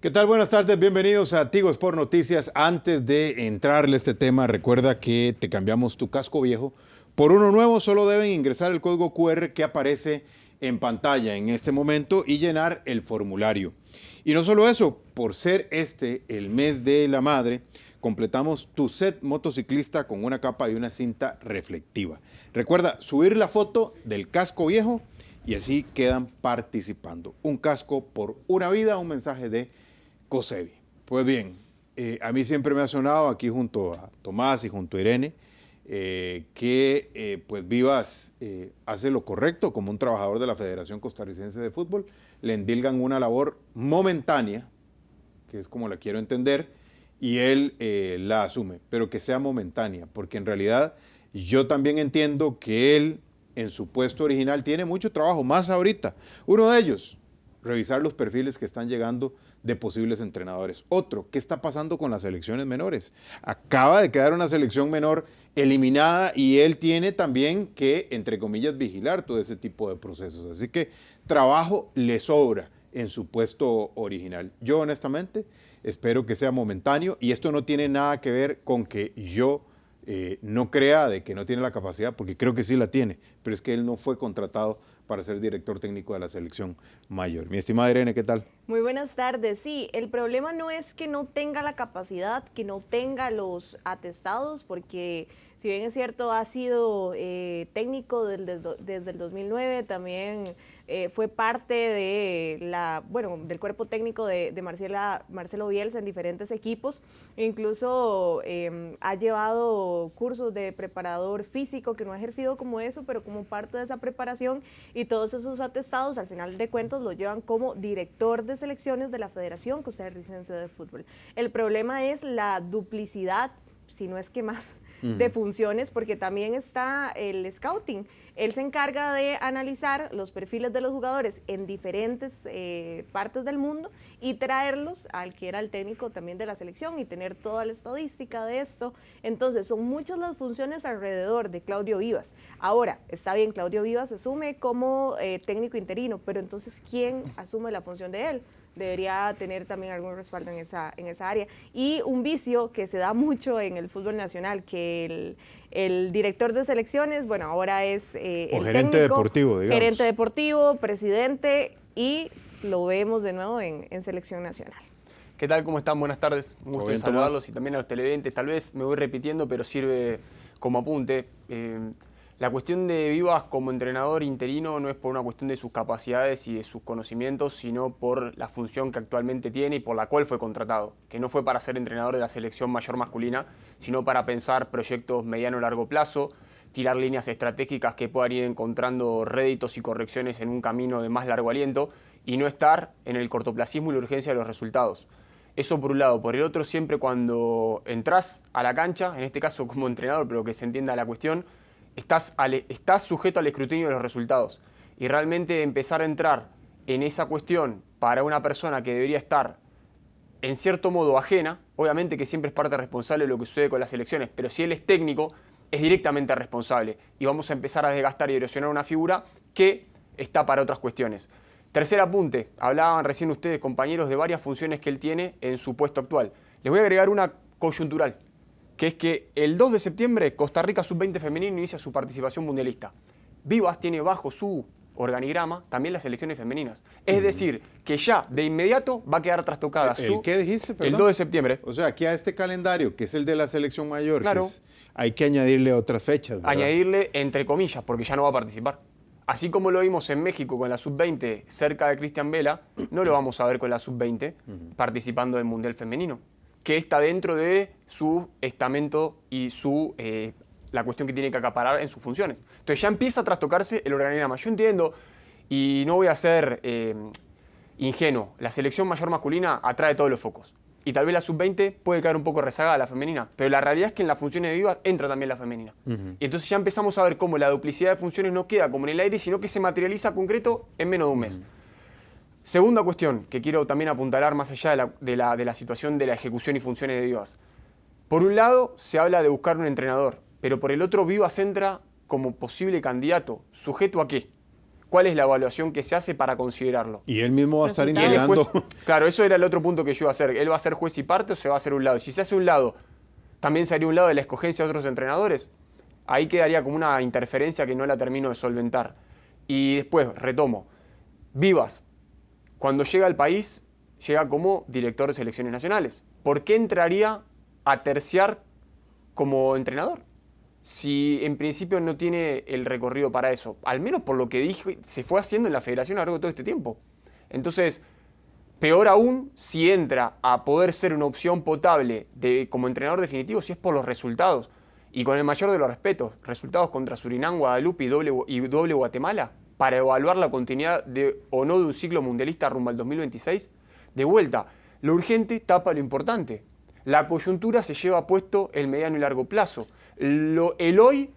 ¿Qué tal? Buenas tardes, bienvenidos a Tigo Sport Noticias. Antes de entrarle a este tema, recuerda que te cambiamos tu casco viejo por uno nuevo. Solo deben ingresar el código QR que aparece en pantalla en este momento y llenar el formulario. Y no solo eso, por ser este el mes de la madre, completamos tu set motociclista con una capa y una cinta reflectiva. Recuerda subir la foto del casco viejo y así quedan participando. Un casco por una vida, un mensaje de Cosevi. Pues bien, a mí siempre me ha sonado aquí junto a Tomás y junto a Irene que pues Vivas hace lo correcto como un trabajador de la Federación Costarricense de Fútbol. Le endilgan una labor momentánea, que es como la quiero entender, y él la asume, pero que sea momentánea, porque en realidad yo también entiendo que él en su puesto original tiene mucho trabajo, más ahorita. Uno de ellos, revisar los perfiles que están llegando de posibles entrenadores. Otro, ¿qué está pasando con las selecciones menores? Acaba de quedar una selección menor eliminada y él tiene también que, entre comillas, vigilar todo ese tipo de procesos. Así que trabajo le sobra en su puesto original. Yo honestamente espero que sea momentáneo y esto no tiene nada que ver con que yo no crea de que no tiene la capacidad, porque creo que sí la tiene, pero es que él no fue contratado para ser director técnico de la selección mayor. Mi estimada Irene, ¿qué tal? Muy buenas tardes. Sí, el problema no es que no tenga la capacidad, que no tenga los atestados, porque si bien es cierto, ha sido técnico desde el 2009, también fue parte de del cuerpo técnico de Marcelo Bielsa en diferentes equipos. Incluso ha llevado cursos de preparador físico, que no ha ejercido como eso, pero como parte de esa preparación, y todos esos atestados al final de cuentas lo llevan como director de selecciones de la Federación Costarricense de Fútbol. El problema es la duplicidad, si no es que más, de funciones, porque también está el scouting. Él se encarga de analizar los perfiles de los jugadores en diferentes partes del mundo y traerlos al que era el técnico también de la selección y tener toda la estadística de esto. Entonces, son muchas las funciones alrededor de Claudio Vivas. Ahora, está bien, Claudio Vivas asume como técnico interino, pero entonces, ¿quién asume la función de él? Debería tener también algún respaldo en esa área. Y un vicio que se da mucho en el fútbol nacional, que el director de selecciones, bueno, ahora es el gerente técnico, deportivo, digamos. Gerente deportivo, presidente, y lo vemos de nuevo en selección nacional. ¿Qué tal? ¿Cómo están? Buenas tardes. Un gusto en saludarlos Tomás. y también a los televidentes. Tal vez me voy repitiendo, pero sirve como apunte. La cuestión de Vivas como entrenador interino no es por una cuestión de sus capacidades y de sus conocimientos, sino por la función que actualmente tiene y por la cual fue contratado, que no fue para ser entrenador de la selección mayor masculina, sino para pensar proyectos mediano y largo plazo, tirar líneas estratégicas que puedan ir encontrando réditos y correcciones en un camino de más largo aliento y no estar en el cortoplacismo y la urgencia de los resultados. Eso por un lado. Por el otro, siempre cuando entras a la cancha, en este caso como entrenador, pero que se entienda la cuestión, estás sujeto al escrutinio de los resultados. Y realmente empezar a entrar en esa cuestión para una persona que debería estar en cierto modo ajena, obviamente que siempre es parte responsable de lo que sucede con las elecciones, pero si él es técnico, es directamente responsable. Y vamos a empezar a desgastar y erosionar una figura que está para otras cuestiones. Tercer apunte, hablaban recién ustedes, compañeros, de varias funciones que él tiene en su puesto actual. Les voy a agregar una coyuntural, que es que el 2 de septiembre Costa Rica Sub-20 femenino inicia su participación mundialista. Vivas tiene bajo su organigrama también las selecciones femeninas. Es decir, que ya de inmediato va a quedar trastocada ¿El qué dijiste, perdón? El 2 de septiembre. O sea, aquí a este calendario, que es el de la selección mayor, Claro, hay que añadirle otras fechas, ¿verdad? añadirle entre comillas, porque ya no va a participar. Así como lo vimos en México con la Sub-20 cerca de Cristian Vela, no lo vamos a ver con la Sub-20 participando del Mundial Femenino, que está dentro de su estamento y la cuestión que tiene que acaparar en sus funciones. Entonces ya empieza a trastocarse el organigrama. Yo entiendo, y no voy a ser ingenuo, la selección mayor masculina atrae todos los focos. Y tal vez la Sub-20 puede caer un poco rezagada a la femenina, pero la realidad es que en las funciones de Vivas entra también la femenina. Y entonces ya empezamos a ver cómo la duplicidad de funciones no queda como en el aire, sino que se materializa concreto en menos de un mes. Segunda cuestión que quiero también apuntalar más allá de la situación de la ejecución y funciones de Vivas. Por un lado, se habla de buscar un entrenador, pero por el otro, Vivas entra como posible candidato. ¿Sujeto a qué? ¿Cuál es la evaluación que se hace para considerarlo? Y él mismo va a estar Resultados. integrando. Claro, eso era el otro punto que yo iba a hacer. ¿Él va a ser juez y parte o se va a hacer un lado? Si se hace un lado, ¿también se haría un lado de la escogencia de otros entrenadores? Ahí quedaría como una interferencia que no la termino de solventar. Y después, retomo. Vivas, cuando llega al país, llega como director de selecciones nacionales. ¿Por qué entraría a terciar como entrenador? Si en principio no tiene el recorrido para eso. Al menos por lo que dije, se fue haciendo en la federación a lo largo de todo este tiempo. Entonces, peor aún si entra a poder ser una opción potable como entrenador definitivo, si es por los resultados. Y con el mayor de los respetos, resultados contra Surinam, Guadalupe y doble Guatemala, para evaluar la continuidad o no de un ciclo mundialista rumbo al 2026. De vuelta, lo urgente tapa lo importante. La coyuntura se lleva puesto el mediano y largo plazo. El hoy,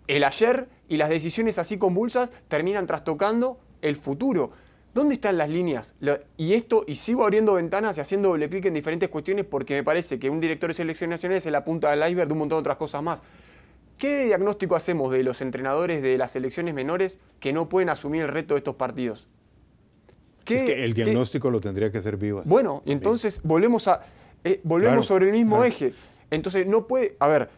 el ayer y las decisiones así convulsas terminan trastocando el futuro. ¿Dónde están las líneas? Y sigo abriendo ventanas y haciendo doble clic en diferentes cuestiones porque me parece que un director de selecciones nacionales es la punta del iceberg de un montón de otras cosas más. ¿Qué diagnóstico hacemos de los entrenadores de las selecciones menores que no pueden asumir el reto de estos partidos? Es que el diagnóstico lo tendría que hacer Vivas. Bueno, entonces volvemos Claro, sobre el mismo claro. eje. Entonces no puede... A ver,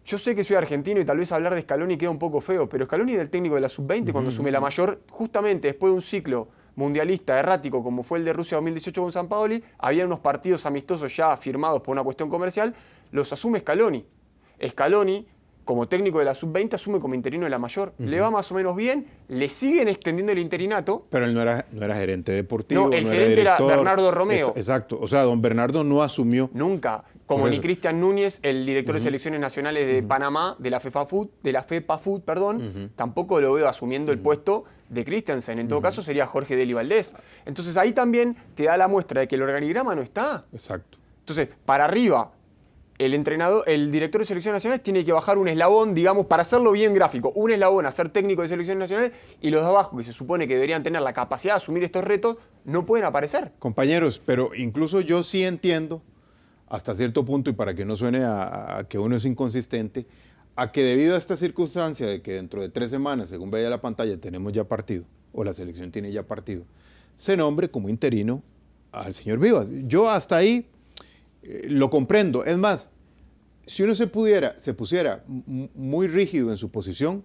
yo sé que soy argentino y tal vez hablar de Scaloni queda un poco feo, pero Scaloni era el técnico de la sub-20 cuando asume la mayor, justamente después de un ciclo mundialista errático como fue el de Rusia 2018 con Sampaoli, había unos partidos amistosos ya firmados por una cuestión comercial, los asume Scaloni. Scaloni, como técnico de la sub-20, asume como interino de la mayor. Le va más o menos bien, le siguen extendiendo el interinato. Pero él no era gerente deportivo, No, el no gerente era director. Bernardo Romeo. Exacto. O sea, don Bernardo no asumió. Nunca. Como Por ni eso. Cristian Núñez, el director de selecciones nacionales de Panamá, de la FEPAFUT, tampoco lo veo asumiendo el puesto de Christensen. En todo caso sería Jorge Deli Valdés. Entonces ahí también te da la muestra de que el organigrama no está. Exacto. Entonces, para arriba, el director de selecciones nacionales tiene que bajar un eslabón, digamos, para hacerlo bien gráfico, un eslabón a ser técnico de selecciones nacionales y los de abajo, que se supone que deberían tener la capacidad de asumir estos retos, no pueden aparecer. Compañeros, pero incluso yo sí entiendo, hasta cierto punto, y para que no suene a que uno es inconsistente, a que debido a esta circunstancia de que dentro de 3 semanas, según veía la pantalla, tenemos ya partido, o la selección tiene ya partido, se nombre como interino al señor Vivas. Yo hasta ahí lo comprendo. Es más, si uno se pusiera muy rígido en su posición,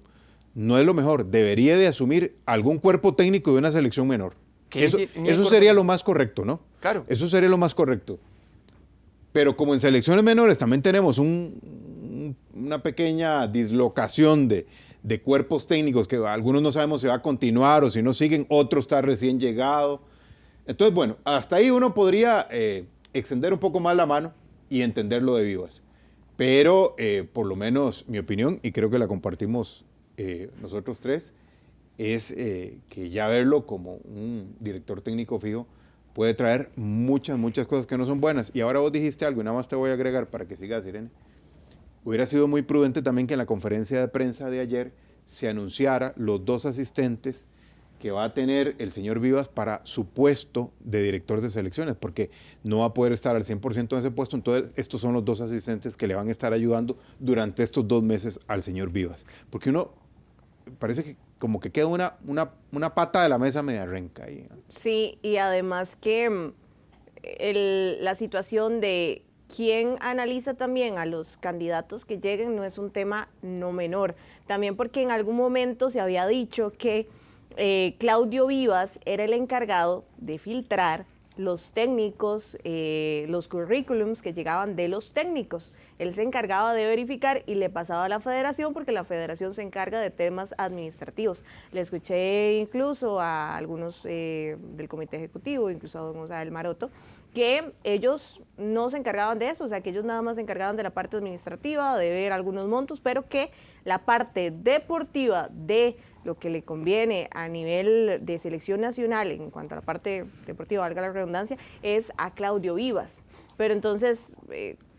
no es lo mejor. Debería de asumir algún cuerpo técnico de una selección menor. Que Eso ni el sería cuerpo- lo más correcto, ¿no? Claro. Eso sería lo más correcto. Pero como en selecciones menores también tenemos una pequeña dislocación de cuerpos técnicos que algunos no sabemos si va a continuar o si no siguen, otro está recién llegado. Entonces, bueno, hasta ahí uno podría extender un poco más la mano y entender lo de Vivas. Pero por lo menos mi opinión, y creo que la compartimos nosotros tres, es que ya verlo como un director técnico fijo puede traer muchas cosas que no son buenas. Y ahora vos dijiste algo, y nada más te voy a agregar para que sigas, Irene. Hubiera sido muy prudente también que en la conferencia de prensa de ayer se anunciara los 2 asistentes que va a tener el señor Vivas para su puesto de director de selecciones, porque no va a poder estar al 100% en ese puesto. Entonces, estos son los 2 asistentes que le van a estar ayudando durante estos 2 meses al señor Vivas. Porque uno parece que como que queda una pata de la mesa media renca ahí. Sí, y además que la situación de quién analiza también a los candidatos que lleguen no es un tema no menor. También porque en algún momento se había dicho que Claudio Vivas era el encargado de filtrar los técnicos, los currículums que llegaban de los técnicos. Él se encargaba de verificar y le pasaba a la federación porque la federación se encarga de temas administrativos. Le escuché incluso a algunos del comité ejecutivo, incluso a don Osael Maroto, que ellos no se encargaban de eso, o sea, que ellos nada más se encargaban de la parte administrativa, de ver algunos montos, pero que la parte deportiva de lo que le conviene a nivel de selección nacional, en cuanto a la parte deportiva, valga la redundancia, es a Claudio Vivas. Pero entonces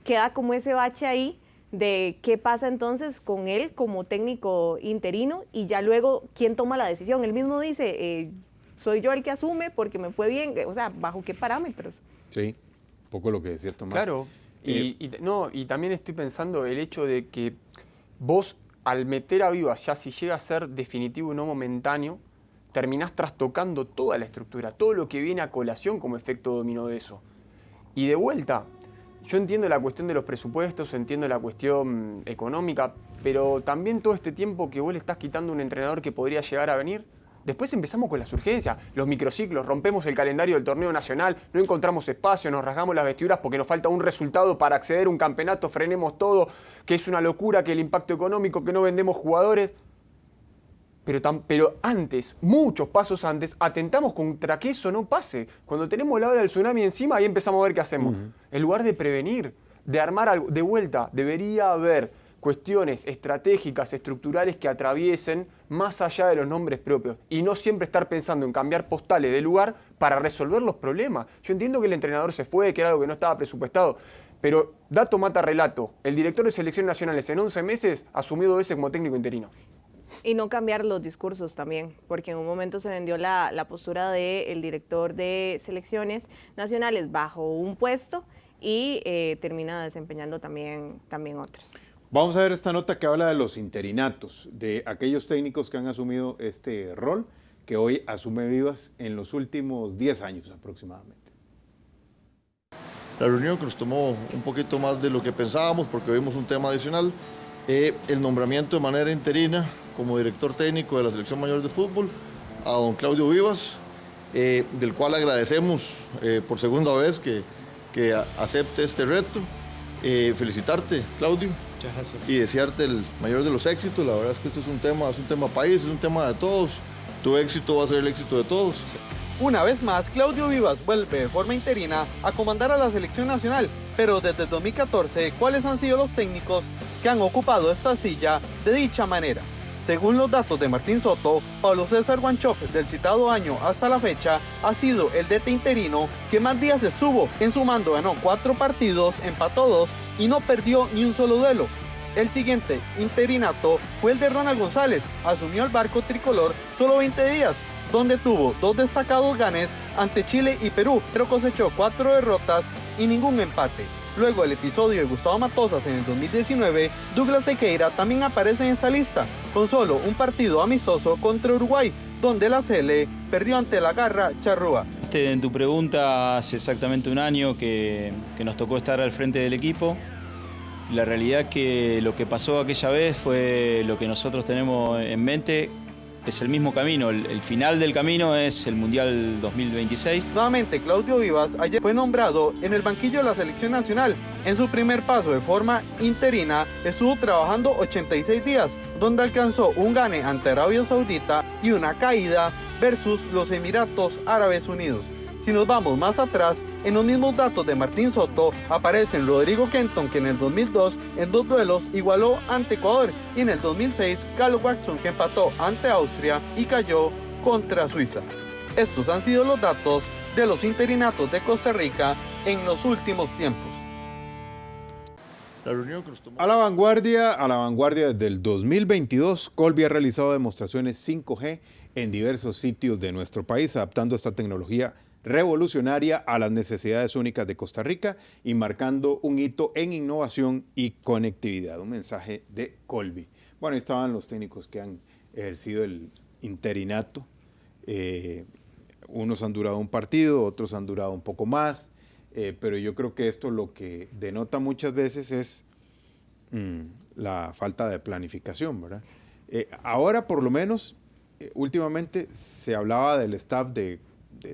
queda como ese bache ahí de qué pasa entonces con él como técnico interino y ya luego quién toma la decisión. Él mismo dice, soy yo el que asume porque me fue bien, o sea, ¿bajo qué parámetros? Sí, un poco lo que decía Tomás. Claro. Y también estoy pensando el hecho de que vos, al meter a Vivas, ya si llega a ser definitivo y no momentáneo, terminás trastocando toda la estructura, todo lo que viene a colación como efecto dominó de eso. Y de vuelta, yo entiendo la cuestión de los presupuestos, entiendo la cuestión económica, pero también todo este tiempo que vos le estás quitando a un entrenador que podría llegar a venir. Después empezamos con las urgencias, los microciclos, rompemos el calendario del torneo nacional, no encontramos espacio, nos rasgamos las vestiduras porque nos falta un resultado para acceder a un campeonato, frenemos todo, que es una locura, que el impacto económico, que no vendemos jugadores. Pero antes, muchos pasos antes, atentamos contra que eso no pase. Cuando tenemos la hora del tsunami encima, ahí empezamos a ver qué hacemos. En lugar de prevenir, de armar algo, de vuelta, debería haber cuestiones estratégicas, estructurales que atraviesen más allá de los nombres propios y no siempre estar pensando en cambiar postales de lugar para resolver los problemas. Yo entiendo que el entrenador se fue, que era algo que no estaba presupuestado, pero dato mata relato. El director de selecciones nacionales en 11 meses asumió 2 veces como técnico interino. Y no cambiar los discursos también, porque en un momento se vendió la postura del director de selecciones nacionales bajo un puesto y termina desempeñando también otros. Vamos a ver esta nota que habla de los interinatos, de aquellos técnicos que han asumido este rol, que hoy asume Vivas en los últimos 10 años aproximadamente. La reunión que nos tomó un poquito más de lo que pensábamos, porque vimos un tema adicional, el nombramiento de manera interina como director técnico de la Selección Mayor de Fútbol a don Claudio Vivas, del cual agradecemos por segunda vez que acepte este reto. Felicitarte, Claudio. Muchas gracias. Y desearte el mayor de los éxitos. La verdad es que esto es un tema país, es un tema de todos. Tu éxito va a ser el éxito de todos. Sí. Una vez más, Claudio Vivas vuelve de forma interina a comandar a la selección nacional, pero desde 2014, ¿cuáles han sido los técnicos que han ocupado esta silla de dicha manera? Según los datos de Martín Soto, Pablo César Wanchope del citado año hasta la fecha ha sido el DT interino que más días estuvo. En su mando ganó 4 partidos, empató 2 y no perdió ni un solo duelo. El siguiente interinato fue el de Ronald González. Asumió el barco tricolor solo 20 días, donde tuvo 2 destacados ganes ante Chile y Perú, pero cosechó 4 derrotas y ningún empate. Luego del episodio de Gustavo Matosas en el 2019, Douglas Sequeira también aparece en esta lista, con solo un partido amistoso contra Uruguay, donde la CL perdió ante la Garra Charrúa. En tu pregunta, hace exactamente un año que nos tocó estar al frente del equipo. La realidad es que lo que pasó aquella vez fue lo que nosotros tenemos en mente. Es el mismo camino, el final del camino es el Mundial 2026. Nuevamente, Claudio Vivas ayer fue nombrado en el banquillo de la selección nacional. En su primer paso de forma interina, estuvo trabajando 86 días, donde alcanzó un gane ante Arabia Saudita y una caída versus los Emiratos Árabes Unidos. Si nos vamos más atrás, en los mismos datos de Martín Soto aparecen Rodrigo Kenton, que en el 2002 en 2 duelos igualó ante Ecuador, y en el 2006 Carlos Watson, que empató ante Austria y cayó contra Suiza. Estos han sido los datos de los interinatos de Costa Rica en los últimos tiempos. La reunión que nos tomó... A la vanguardia desde el 2022, Colby ha realizado demostraciones 5G en diversos sitios de nuestro país, adaptando esta tecnología revolucionaria a las necesidades únicas de Costa Rica y marcando un hito en innovación y conectividad. Un mensaje de Colby. Bueno, ahí estaban los técnicos que han ejercido el interinato. Unos han durado un partido, otros han durado un poco más, pero yo creo que esto lo que denota muchas veces es la falta de planificación, ¿verdad? Ahora, por lo menos, últimamente se hablaba del staff de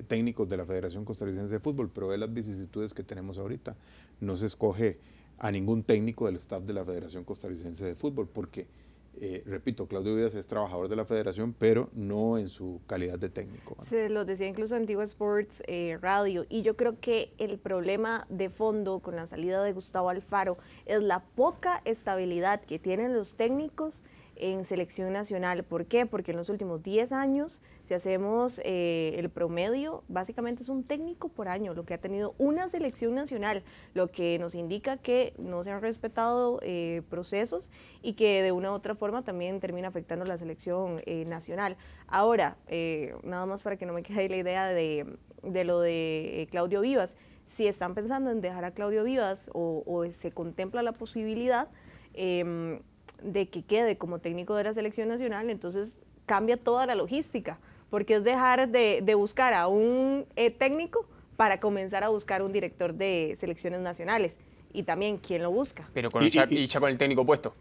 técnicos de la Federación Costarricense de Fútbol, pero ve las vicisitudes que tenemos ahorita. No se escoge a ningún técnico del staff de la Federación Costarricense de Fútbol, porque, repito, Claudio Vivas es trabajador de la federación, pero no en su calidad de técnico, ¿no? Se lo decía incluso Antigua Sports Radio, y yo creo que el problema de fondo con la salida de Gustavo Alfaro es la poca estabilidad que tienen los técnicos en selección nacional. ¿Por qué? Porque en los últimos 10 años, si hacemos el promedio, básicamente es un técnico por año, lo que ha tenido una selección nacional, lo que nos indica que no se han respetado procesos y que de una u otra forma también termina afectando la selección nacional. Ahora, nada más para que no me quede ahí la idea de lo de Claudio Vivas, si están pensando en dejar a Claudio Vivas o se contempla la posibilidad de que quede como técnico de la selección nacional, entonces cambia toda la logística, porque es dejar de buscar a un técnico para comenzar a buscar un director de selecciones nacionales. Y también, ¿quién lo busca? Pero ya con el técnico puesto.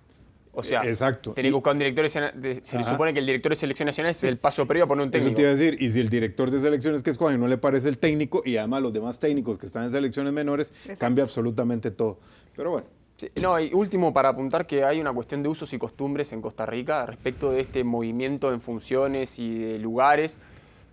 O sea, exacto. Tenés que buscar un director se le supone que el director de selección nacional es el paso previo a poner un técnico. Eso te iba a decir, y si el director de selecciones que escogen no le parece el técnico, y además los demás técnicos que están en selecciones menores, cambia absolutamente todo. Pero bueno. Sí, no, y último, para apuntar que hay una cuestión de usos y costumbres en Costa Rica respecto de este movimiento en funciones y de lugares,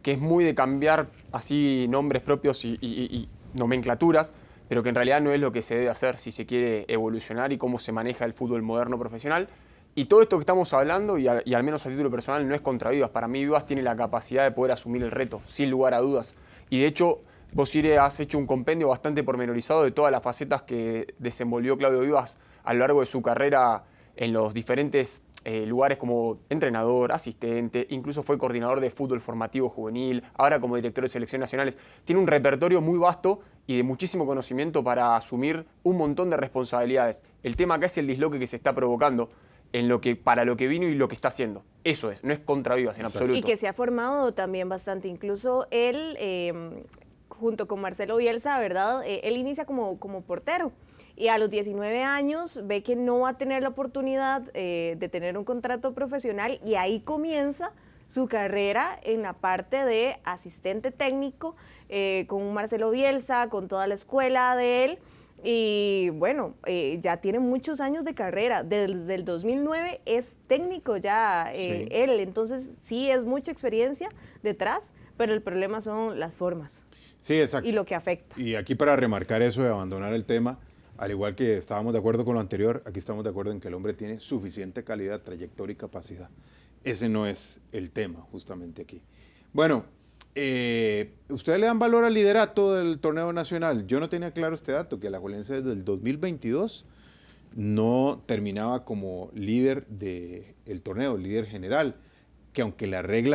que es muy de cambiar así nombres propios y nomenclaturas, pero que en realidad no es lo que se debe hacer si se quiere evolucionar y cómo se maneja el fútbol moderno profesional. Y todo esto que estamos hablando, y al menos a título personal, no es contra Vivas. Para mí Vivas tiene la capacidad de poder asumir el reto, sin lugar a dudas. Y de hecho, vos, Ire, has hecho un compendio bastante pormenorizado de todas las facetas que desenvolvió Claudio Vivas a lo largo de su carrera en los diferentes lugares como entrenador, asistente, incluso fue coordinador de fútbol formativo juvenil, ahora como director de selecciones nacionales. Tiene un repertorio muy vasto y de muchísimo conocimiento para asumir un montón de responsabilidades. El tema acá es el disloque que se está provocando para lo que vino y lo que está haciendo. Eso es, no es contra Vivas en absoluto. Y que se ha formado también bastante. Incluso él, junto con Marcelo Bielsa, ¿verdad? Él inicia como portero. Y a los 19 años ve que no va a tener la oportunidad de tener un contrato profesional, y ahí comienza su carrera en la parte de asistente técnico con Marcelo Bielsa, con toda la escuela de él. Y bueno, ya tiene muchos años de carrera. Desde el 2009 es técnico ya Sí. él. Entonces sí es mucha experiencia detrás, pero el problema son las formas. Sí, exacto. Y lo que afecta. Y aquí para remarcar eso de abandonar el tema, al igual que estábamos de acuerdo con lo anterior, aquí estamos de acuerdo en que el hombre tiene suficiente calidad, trayectoria y capacidad. Ese no es el tema justamente aquí. Bueno, ¿ustedes le dan valor al liderato del torneo nacional? Yo no tenía claro este dato, que Alajuelense desde el 2022 no terminaba como líder del torneo, líder general, que aunque la regla